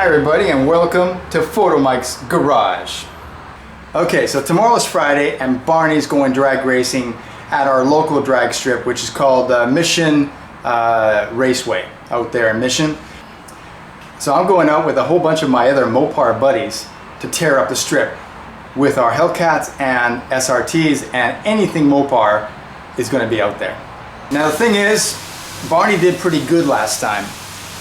Hi everybody and welcome to Photomikes Garage. Okay, so tomorrow's Friday and Barney's going drag racing at our local drag strip, which is called Mission Raceway out there in Mission. So I'm going out with a whole bunch of my other Mopar buddies to tear up the strip with our Hellcats and SRTs, and anything Mopar is going to be out there. Now the thing is, Barney did pretty good last time.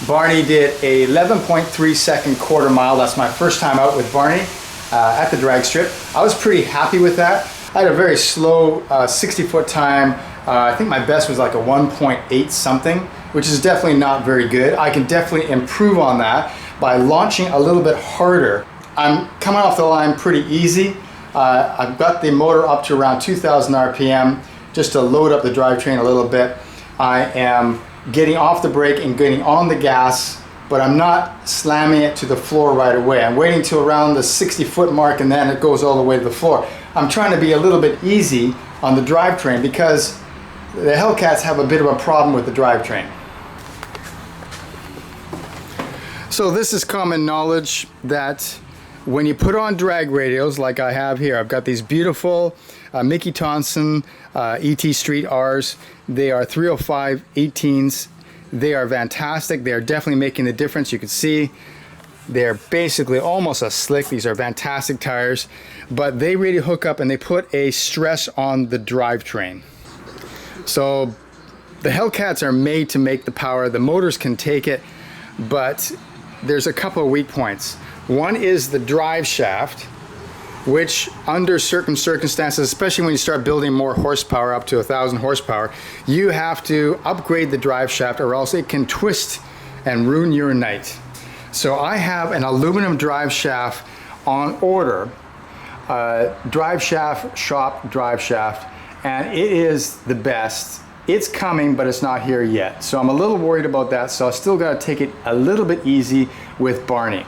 Barney did a 11.3 second quarter mile. That's my first time out with Barney at the drag strip. I was pretty happy with that. I had a very slow 60-foot time. I think my best was like a 1.8 something, which is definitely not very good. I can definitely improve on that by launching a little bit harder. I'm coming off the line pretty easy. I've got the motor up to around 2,000 RPM just to load up the drivetrain a little bit. I am getting off the brake and getting on the gas, but I'm not slamming it to the floor right away. I'm waiting till around the 60-foot mark and then it goes all the way to the floor. I'm trying to be a little bit easy on the drivetrain because the Hellcats have a bit of a problem with the drivetrain. So this is common knowledge that when you put on drag radios like I have here, I've got these beautiful Mickey Thompson ET Street Rs. They are 305 18s. They are fantastic. They are definitely making the difference. You can see they're basically almost a slick. These are fantastic tires, but they really hook up and they put a stress on the drivetrain. So the Hellcats are made to make the power. The motors can take it, but there's a couple of weak points. One is the drive shaft, which under certain circumstances, especially when you start building more horsepower up to 1,000 horsepower, you have to upgrade the drive shaft or else it can twist and ruin your night. So I have an aluminum drive shaft on order, drive shaft, shop drive shaft, and it is the best. It's coming, but it's not here yet. So I'm a little worried about that, so I still gotta take it a little bit easy with Barney.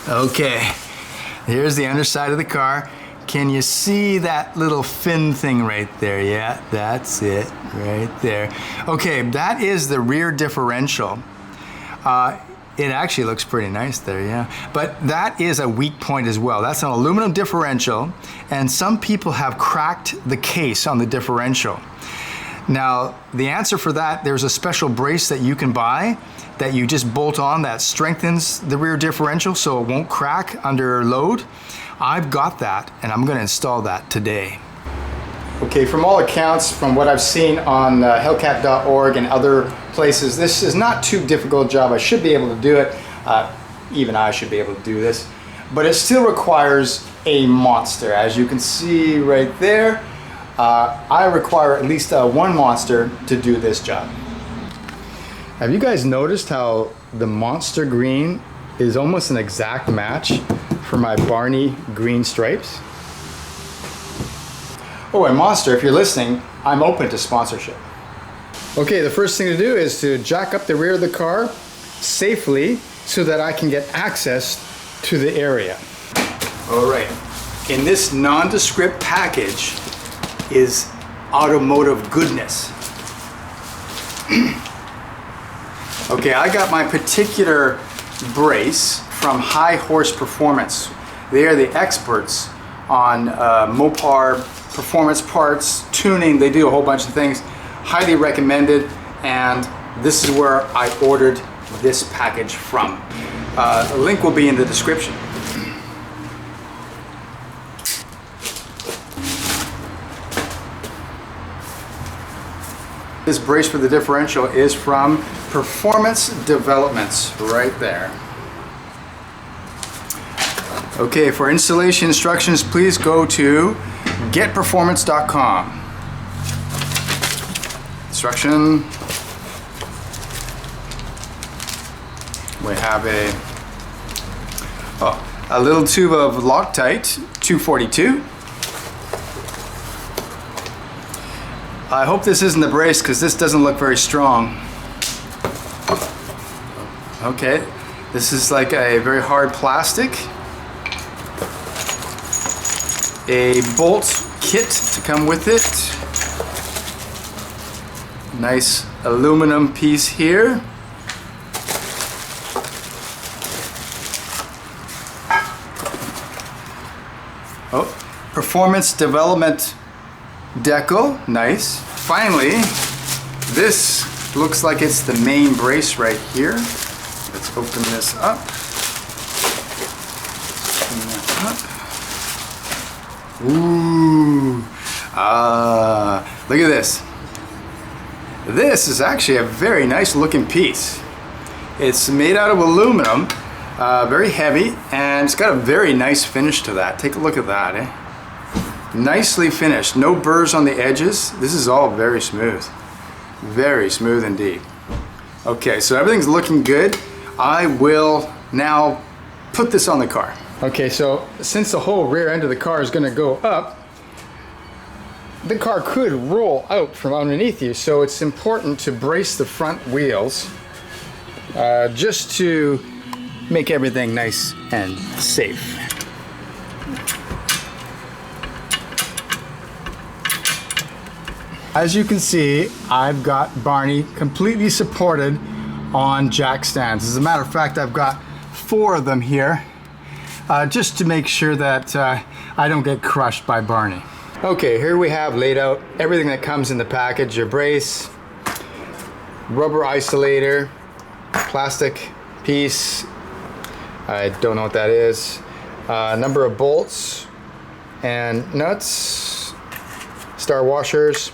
Okay, here's the underside of the car. Can you see that little fin thing right there? Yeah, that's it right there. Okay, that is the rear differential. It actually looks pretty nice there, yeah. But that is a weak point as well. That's an aluminum differential, and some people have cracked the case on the differential. Now, the answer for that, there's a special brace that you can buy that you just bolt on that strengthens the rear differential so it won't crack under load. I've got that and I'm going to install that today. Okay, from all accounts, from what I've seen on Hellcat.org and other places, this is not too difficult a job. I should be able to do it. Even I should be able to do this. But it still requires a monster. As you can see right there, I require at least one monster to do this job. Have you guys noticed how the monster green is almost an exact match for my Barney green stripes? Oh, and Monster, if you're listening, I'm open to sponsorship. Okay, the first thing to do is to jack up the rear of the car safely so that I can get access to the area. All right, in this nondescript package is automotive goodness. Okay, I got my particular brace from High Horse Performance. They are the experts on Mopar performance parts, tuning. They do a whole bunch of things. Highly recommended, and this is where I ordered this package from. A link will be in the description. This brace for the differential is from Performance Developments, right there. Okay, for installation instructions, please go to getperformance.com. Instruction. We have a little tube of Loctite 242. I hope this isn't the brace because this doesn't look very strong. Okay, this is like a very hard plastic. A bolt kit to come with it. Nice aluminum piece here. Oh, Performance Development Decal, nice. Finally, this looks like it's the main brace right here. Let's open this up. Open that up. Ooh, look at this. This is actually a very nice looking piece. It's made out of aluminum, very heavy, and it's got a very nice finish to that. Take a look at that, eh? Nicely finished, no burrs on the edges. This is all very smooth indeed. Okay, so everything's looking good. I will now put this on the car. Okay, so since the whole rear end of the car is going to go up, the car could roll out from underneath you, so it's important to brace the front wheels just to make everything nice and safe. As you can see, I've got Barney completely supported on jack stands. As a matter of fact, I've got 4 of them here just to make sure that I don't get crushed by Barney. Okay, here we have laid out everything that comes in the package. Your brace, rubber isolator, plastic piece, I don't know what that is, number of bolts and nuts, star washers,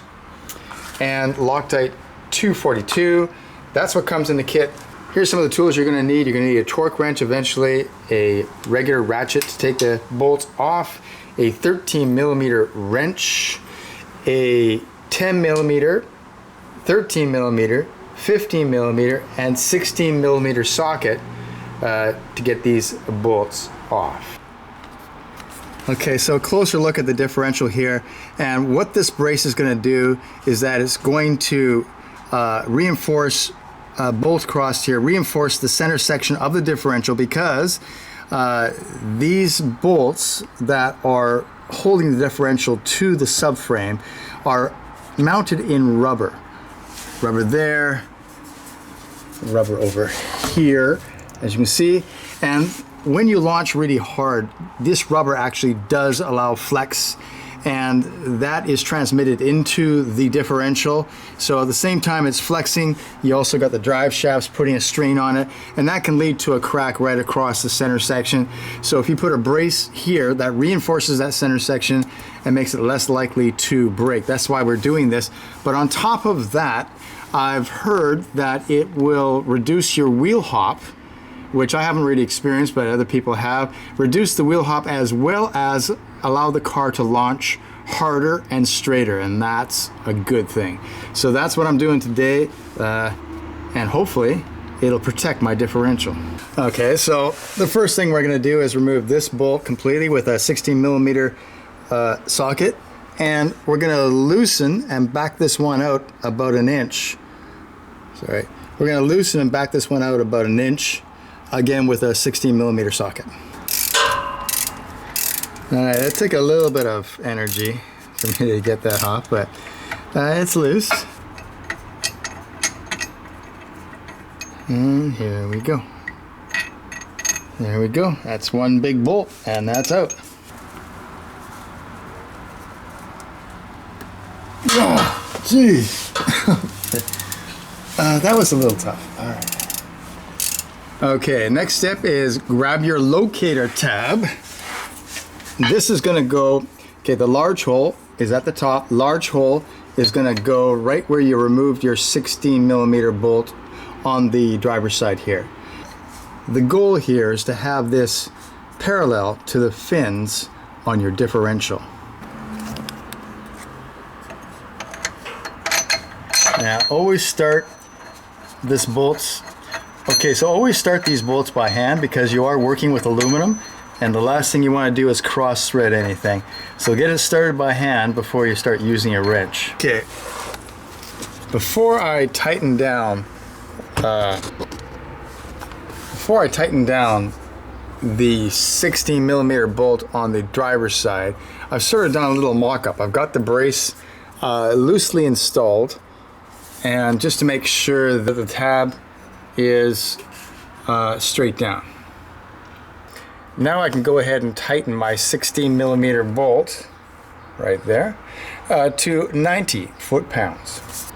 and Loctite 242. That's what comes in the kit. Here's some of the tools you're going to need. You're going to need a torque wrench eventually, a regular ratchet to take the bolts off, a 13mm wrench, a 10mm, 13mm, 15mm, and 16mm socket to get these bolts off. Okay, so a closer look at the differential here, and what this brace is going to do is that it's going to reinforce bolt crossed here, reinforce the center section of the differential, because these bolts that are holding the differential to the subframe are mounted in rubber. Rubber there, rubber over here, as you can see, and when you launch really hard, this rubber actually does allow flex, and that is transmitted into the differential. So at the same time it's flexing, you also got the drive shafts putting a strain on it, and that can lead to a crack right across the center section. So if you put a brace here, that reinforces that center section and makes it less likely to break. That's why we're doing this. But on top of that, I've heard that it will reduce your wheel hop, which I haven't really experienced, but other people have. Reduce the wheel hop, as well as allow the car to launch harder and straighter, and that's a good thing. So that's what I'm doing today, and hopefully it'll protect my differential. Okay, so the first thing we're gonna do is remove this bolt completely with a 16mm socket, and we're gonna loosen and back this one out about an inch. Sorry, we're gonna loosen and back this one out about an inch, again with a 16mm socket. Alright, it took a little bit of energy for me to get that off, but it's loose. And here we go. There we go. That's one big bolt, and that's out. Oh, jeez. That was a little tough. All right. Okay, next step is grab your locator tab. This is going to go, okay, the large hole is at the top. Large hole is going to go right where you removed your 16mm bolt on the driver's side here. The goal here is to have this parallel to the fins on your differential. Now always start this bolts. Okay, so always start these bolts by hand, because you are working with aluminum, and the last thing you want to do is cross thread anything. So get it started by hand before you start using a wrench. Okay, before I tighten down the 16mm bolt on the driver's side, I've sort of done a little mock-up. I've got the brace loosely installed, and just to make sure that the tab is straight down. Now I can go ahead and tighten my 16mm bolt right there to 90 foot-pounds.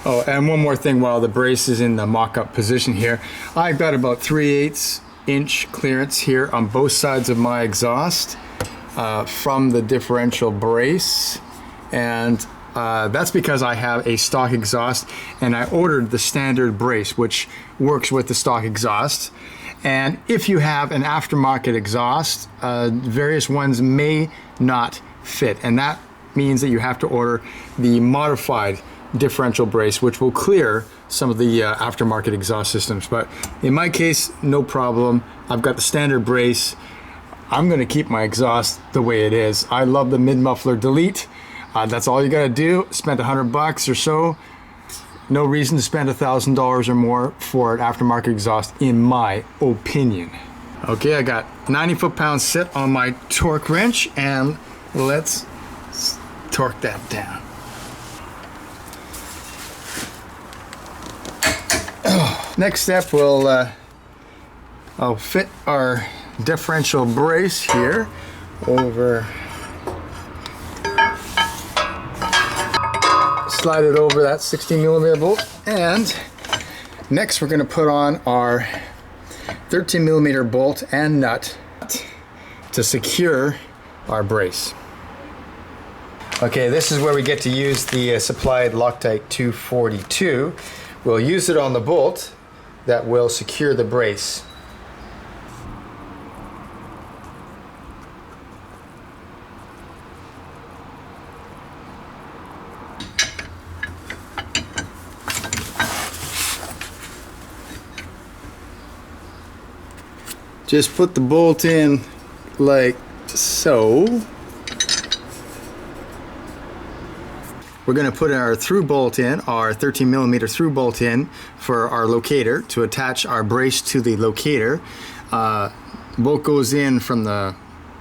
Oh, and one more thing while the brace is in the mock-up position here. I've got about 3/8 inch clearance here on both sides of my exhaust from the differential brace, and that's because I have a stock exhaust and I ordered the standard brace which works with the stock exhaust. And if you have an aftermarket exhaust, various ones may not fit, and that means that you have to order the modified differential brace, which will clear some of the aftermarket exhaust systems. But in my case, no problem. I've got the standard brace. I'm going to keep my exhaust the way it is. I love the mid-muffler delete. That's all you got to do. Spent $100 or so. No reason to spend $1,000 or more for an aftermarket exhaust, in my opinion. Okay, I got 90 foot-pounds set on my torque wrench, and let's torque that down. Next step, I'll fit our differential brace here over. Slide it over that 16mm bolt, and next we're going to put on our 13mm bolt and nut to secure our brace. Okay, this is where we get to use the supplied Loctite 242. We'll use it on the bolt that will secure the brace. Just put the bolt in like so. We're going to put our through bolt in, our 13mm through bolt in for our locator to attach our brace to the locator. Bolt goes in from the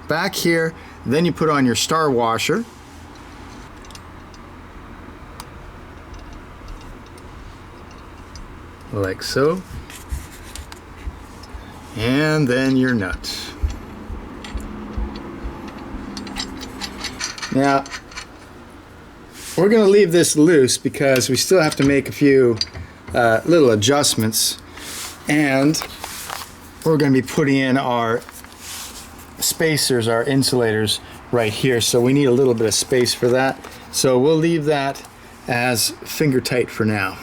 back here, then you put on your star washer. Like so. And then your nut. Now, we're going to leave this loose because we still have to make a few little adjustments, and we're going to be putting in our spacers, our insulators right here, so we need a little bit of space for that. So we'll leave that as finger tight for now.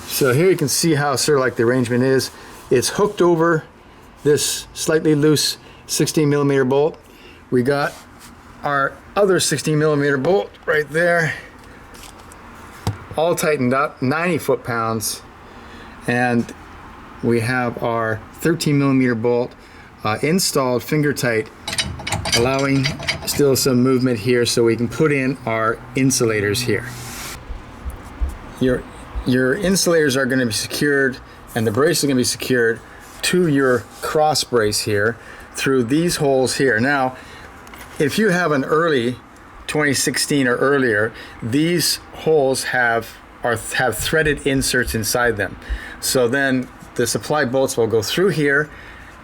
So here you can see how sort of like the arrangement is. It's hooked over this slightly loose 16mm bolt. We got our other 16mm bolt right there, all tightened up, 90 foot-pounds, and we have our 13mm bolt installed finger tight, allowing still some movement here so we can put in our insulators here. Your insulators are going to be secured, and the brace is going to be secured to your cross brace here through these holes here. Now, if you have an early 2016 or earlier, these holes have threaded inserts inside them. So then the supply bolts will go through here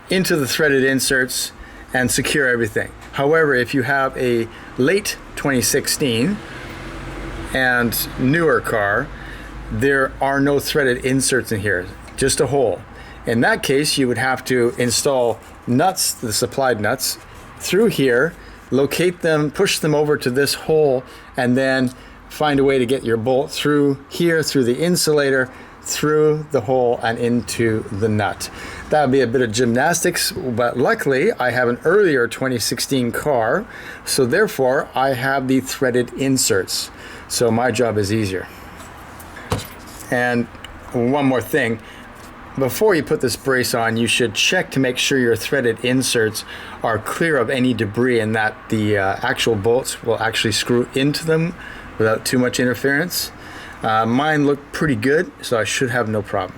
into the threaded inserts and secure everything. However, if you have a late 2016 and newer car, there are no threaded inserts in here, just a hole. In that case, you would have to install nuts, the supplied nuts, through here, locate them, push them over to this hole, and then find a way to get your bolt through here, through the insulator, through the hole and into the nut. That would be a bit of gymnastics, but luckily I have an earlier 2016 car, so therefore I have the threaded inserts. So my job is easier. And one more thing, before you put this brace on, you should check to make sure your threaded inserts are clear of any debris and that the actual bolts will actually screw into them without too much interference. Mine look pretty good, so I should have no problem.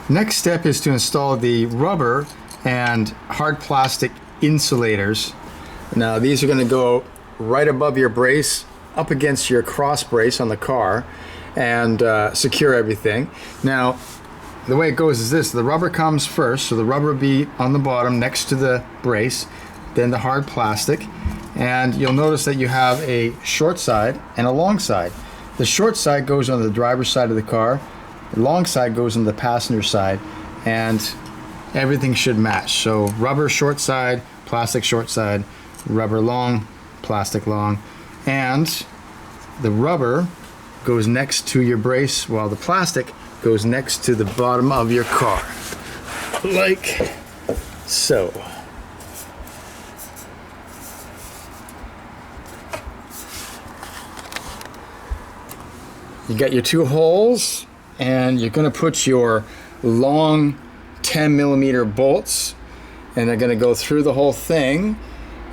Next step is to install the rubber and hard plastic insulators. Now these are going to go right above your brace, up against your cross brace on the car, and secure everything. Now, the way it goes is this: the rubber comes first, so the rubber will be on the bottom next to the brace, then the hard plastic, and you'll notice that you have a short side and a long side. The short side goes on the driver's side of the car, the long side goes on the passenger side, and everything should match. So rubber short side, plastic short side, rubber long, plastic long, and the rubber goes next to your brace while the plastic goes next to the bottom of your car, like so. You got your two holes, and you're going to put your long 10mm bolts, and they're going to go through the whole thing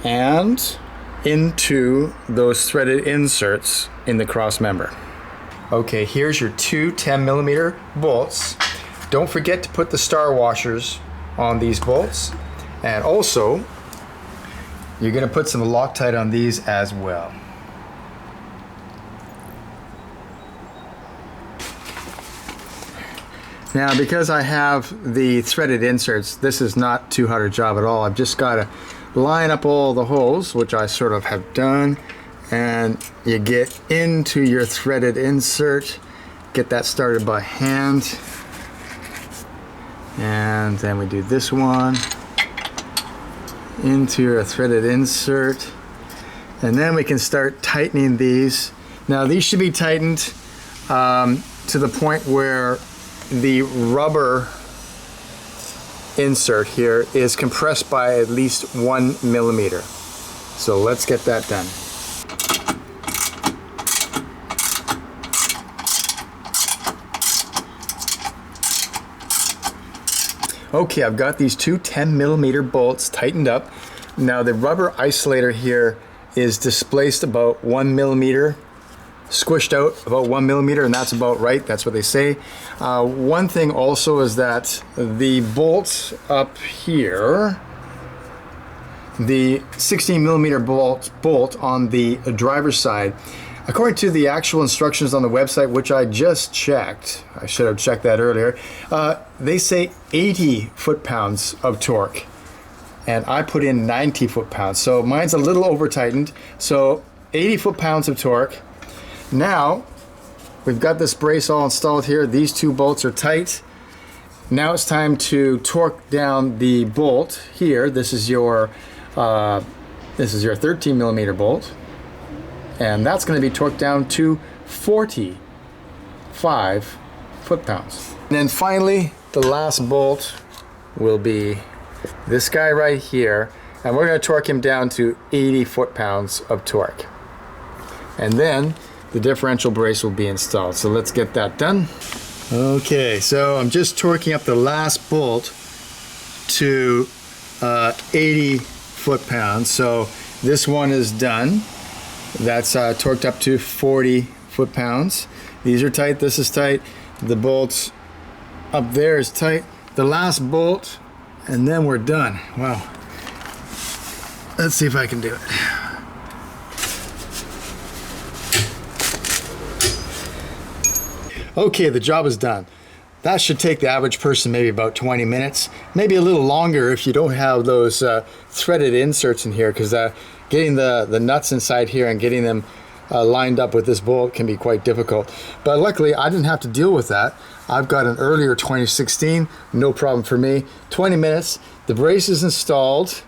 and into those threaded inserts in the cross member. Okay, here's your two 10mm bolts. Don't forget to put the star washers on these bolts, and also you're going to put some Loctite on these as well. Now, because I have the threaded inserts, this is not too hard a job at all. I've just got to line up all the holes, which I sort of have done, and you get into your threaded insert, get that started by hand, and then we do this one into your threaded insert, and then we can start tightening these. Now, these should be tightened to the point where the rubber insert here is compressed by at least 1mm. So let's get that done. Okay, I've got these two 10mm bolts tightened up. Now the rubber isolator here is displaced about 1mm, squished out about 1mm, and that's about right. That's what they say. One thing also is that the bolts up here, the 16mm bolt on the driver's side, according to the actual instructions on the website, which I just checked, I should have checked that earlier, they say 80 foot-pounds of torque, and I put in 90 foot-pounds, so mine's a little over tightened. So 80 foot-pounds of torque. Now, we've got this brace all installed here. These two bolts are tight. Now it's time to torque down the bolt here. This is your 13mm bolt, and that's going to be torqued down to 45 foot-pounds. And then finally, the last bolt will be this guy right here, and we're going to torque him down to 80 foot-pounds of torque. And then the differential brace will be installed. So let's get that done. Okay, so I'm just torquing up the last bolt to 80 foot-pounds. So this one is done. That's torqued up to 40 foot-pounds. These are tight, this is tight. The bolt up there is tight. The last bolt, and then we're done. Wow. Let's see if I can do it. Okay, the job is done. That should take the average person maybe about 20 minutes, maybe a little longer if you don't have those threaded inserts in here, because getting the nuts inside here and getting them lined up with this bolt can be quite difficult. But luckily, I didn't have to deal with that. I've got an earlier 2016, no problem for me. 20 minutes, the brace is installed.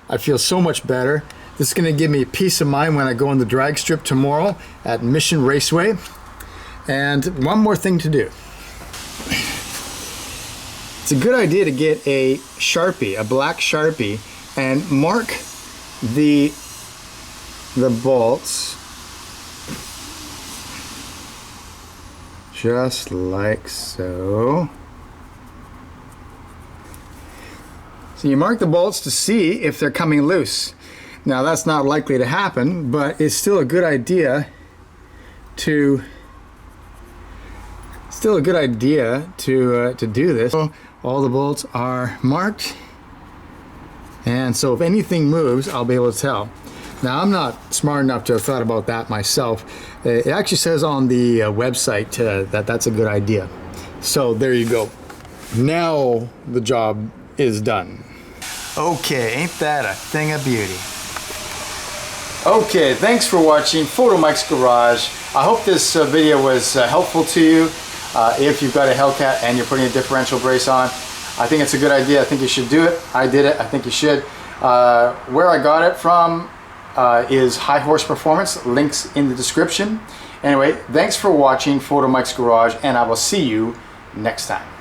I feel so much better. This is going to give me peace of mind when I go on the drag strip tomorrow at Mission Raceway. And one more thing to do. It's a good idea to get a Sharpie, a black Sharpie, and mark the bolts just like so. So you mark the bolts to see if they're coming loose. Now that's not likely to happen, but it's still a good idea to do this. So all the bolts are marked, and so if anything moves, I'll be able to tell. Now, I'm not smart enough to have thought about that myself. It actually says on the website that that's a good idea. So there you go. Now the job is done. Okay, ain't that a thing of beauty? Okay, thanks for watching Photomikes Garage. I hope this video was helpful to you. If you've got a Hellcat and you're putting a differential brace on, I think it's a good idea. I think you should do it. I did it. I think you should. Where I got it from is High Horse Performance. Links in the description. Anyway, thanks for watching Photomikes Garage, and I will see you next time.